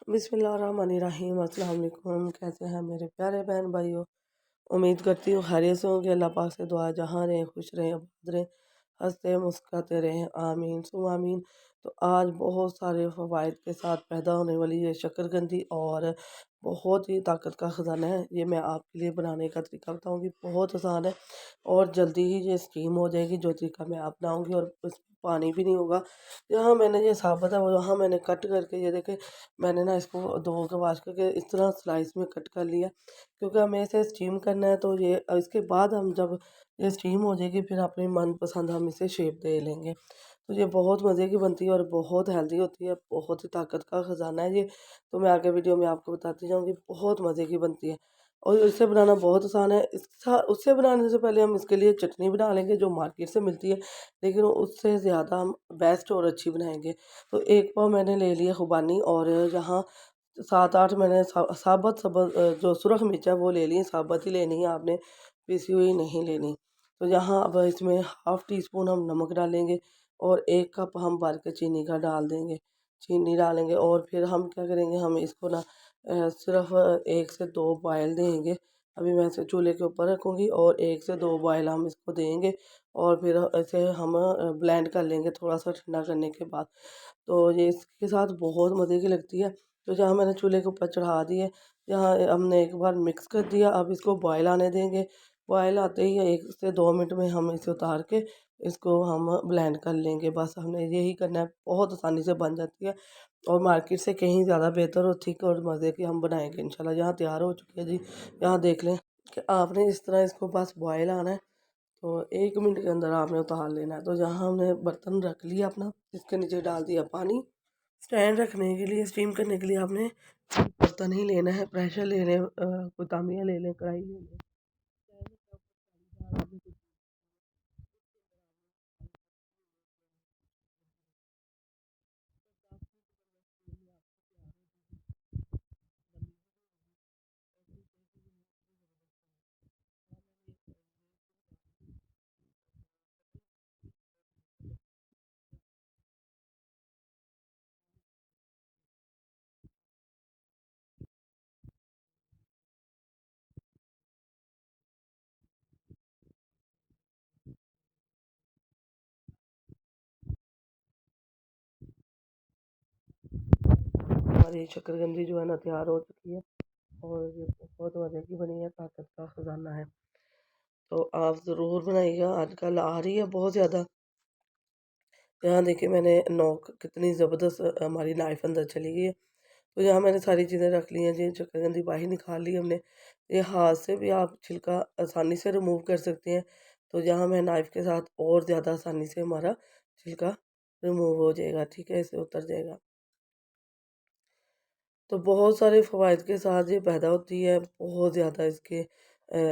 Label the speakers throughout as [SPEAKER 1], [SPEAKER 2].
[SPEAKER 1] बिस्मिल्लाहिर्रहमानिर्रहीम। अस्सलाम वालेकुम। कैसे हैं मेरे प्यारे बहन भाइयों। उम्मीद करती हूँ खैरियत से होंगे। अल्लाह पाक से दुआ जहाँ रहें, खुश रहें, आबाद रहें, हंसते मुस्कुराते रहें, आमीन सुम आमीन। तो आज बहुत सारे फ़वाइद के साथ पैदा होने वाली ये शकरकंदी और बहुत ही ताकत का ख़जाना है। ये मैं आपके लिए बनाने का तरीका बताऊँगी, बहुत आसान है और जल्दी ही ये स्टीम हो जाएगी। जो तरीका मैं अपनाऊँगी और उसमें पानी भी नहीं होगा। यहाँ मैंने ये साबुत है वो यहाँ मैंने कट करके ये देखें, मैंने ना इसको धो के वाश करके इस तरह स्लाइस में कट कर लिया, क्योंकि हमें इसे स्टीम करना है। तो ये इसके बाद हम जब ये स्टीम हो जाएगी फिर अपनी मनपसंद हम इसे शेप दे लेंगे। तो ये बहुत मज़े की बनती है और बहुत हेल्दी होती है, बहुत ही ताकत का ख़जाना है ये। तो मैं आगे वीडियो में आपको बताती जाऊँगी, बहुत मज़े की बनती है और इसे बनाना बहुत आसान है। इसका उससे बनाने से पहले हम इसके लिए चटनी बना लेंगे जो मार्केट से मिलती है, लेकिन उससे ज़्यादा हम बेस्ट और अच्छी बनाएंगे। तो एक पाव मैंने ले लिया खुबानी और यहाँ 7-8 मैंने साबुत जो सुरख मिर्च है वो ले ली, साबुत ही लेनी है आपने, पिसी हुई नहीं लेनी। तो यहाँ अब इसमें हाफ़ टी स्पून हम नमक डालेंगे और 1 कप हम भर के चीनी का डाल देंगे, चीनी डालेंगे और फिर हम क्या करेंगे, हम इसको ना सिर्फ 1 से 2 बॉयल देंगे। अभी मैं इसे चूल्हे के ऊपर रखूँगी और 1 से 2 बॉयल हम इसको देंगे और फिर इसे हम ब्लेंड कर लेंगे थोड़ा सा ठंडा करने के बाद। तो ये इसके साथ बहुत मज़े की लगती है। तो जहाँ मैंने चूल्हे के ऊपर चढ़ा दी है, यहाँ हमने एक बार मिक्स कर दिया, अब इसको बॉयल आने देंगे। बॉयल आते ही 1 से 2 मिनट में हम इसे उतार के इसको हम ब्लेंड कर लेंगे। बस हमने यही करना है, बहुत आसानी से बन जाती है और मार्केट से कहीं ज़्यादा बेहतर और थिक और मज़े की हम बनाएंगे इंशाल्लाह। यहाँ तैयार हो चुकी है जी। यहाँ देख लें कि आपने इस तरह इसको बस बॉयल आना है, तो 1 मिनट के अंदर आपने उतार लेना है। तो यहाँ हमने बर्तन रख लिया अपना, इसके नीचे डाल दिया पानी। स्टैंड रखने के लिए, स्टीम करने के लिए आपने बर्तन ही लेना है, प्रेशर ले लें, कोई तामिया ले लें, कढ़ाई ले लें। हमारी शकरकंदी जो है ना तैयार हो चुकी है और ये बहुत मज़े की बनी है, ताकत का ख़जाना है। तो आप ज़रूर बनाइएगा, आजकल आ रही है बहुत ज़्यादा। यहाँ देखिए मैंने नोक कितनी ज़बरदस्त हमारी नाइफ़ अंदर चली गई है। तो यहाँ मैंने सारी चीज़ें रख ली हैं जी, शकरकंदी बाहर निकाल ली हमने। ये हाथ से भी आप छिलका आसानी से रिमूव कर सकते हैं। तो यहाँ मैं नाइफ़ के साथ और ज़्यादा आसानी से हमारा छिलका रिमूव हो जाएगा, ठीक है, इससे उतर जाएगा। तो बहुत सारे फ़वाइद के साथ ये पैदा होती है, बहुत ज़्यादा इसके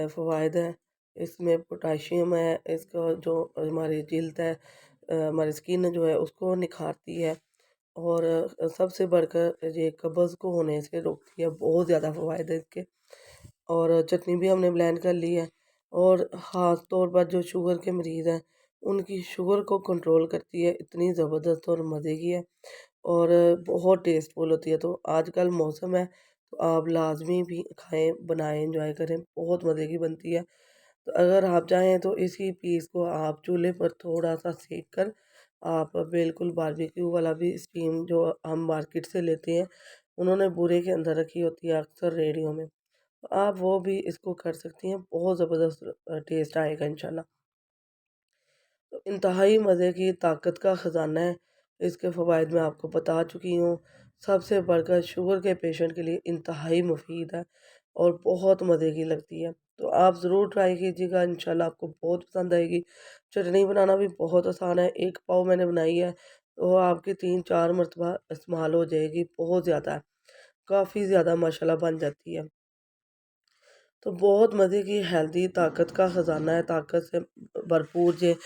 [SPEAKER 1] फ़वाइद हैं। इसमें पोटेशियम है, इसका जो हमारी जिल्द है, हमारी स्किन जो है उसको निखारती है और सबसे बढ़कर ये कब्ज़ को होने से रोकती है। बहुत ज़्यादा फ़वाइद है इसके। और चटनी भी हमने ब्लेंड कर ली है और ख़ास तौर पर जो शुगर के मरीज़ हैं, उनकी शुगर को कंट्रोल करती है, इतनी ज़बरदस्त और मज़े की है और बहुत टेस्टफुल होती है। तो आजकल मौसम है, तो आप लाज़मी भी खाएँ, बनाएँ, एंजॉय करें, बहुत मज़े की बनती है। तो अगर आप चाहें तो इसी पीस को आप चूल्हे पर थोड़ा-सा सेक कर आप बिल्कुल बारबेक्यू वाला भी स्टीम जो हम मार्केट से लेते हैं, उन्होंने बोरे के अंदर रखी होती है अक्सर रेडियो में। तो आप वो भी इसको कर सकती हैं, बहुत ज़बरदस्त टेस्ट आएगा इंशाल्लाह। तो इंतहाई मज़े की ताकत का ख़जाना है। इसके फ़वाइद मैं आपको बता चुकी हूँ। सबसे बढ़कर शुगर के पेशेंट के लिए इंतहाई मुफ़ीद है और बहुत मज़े की लगती है। तो आप ज़रूर ट्राई कीजिएगा, इंशाल्लाह आपको बहुत पसंद आएगी। चटनी बनाना भी बहुत आसान है, 1 पाव मैंने बनाई है, तो आपकी 3-4 मरतबा इस्तेमाल हो जाएगी, बहुत ज़्यादा है। काफ़ी ज़्यादा माशाल्लाह बन जाती है। तो बहुत मज़े की हेल्दी ताकत का ख़जाना है, ताकत से भरपूर ये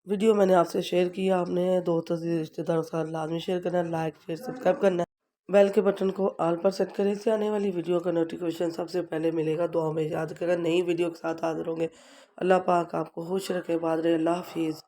[SPEAKER 1] वीडियो मैंने आपसे शेयर किया। आपने दोस्तों से रिश्तेदारों के साथ लाजमी शेयर करना है, लाइक शेयर सब्सक्राइब करना है, बेल के बटन को ऑल पर सेट करें, इससे आने वाली वीडियो का नोटिफिकेशन सबसे पहले मिलेगा। दुआ में याद करें, नई वीडियो के साथ हाजिर होंगे। अल्लाह पाक आपको खुश रखे, बाद रहे। अल्लाह हाफिज़।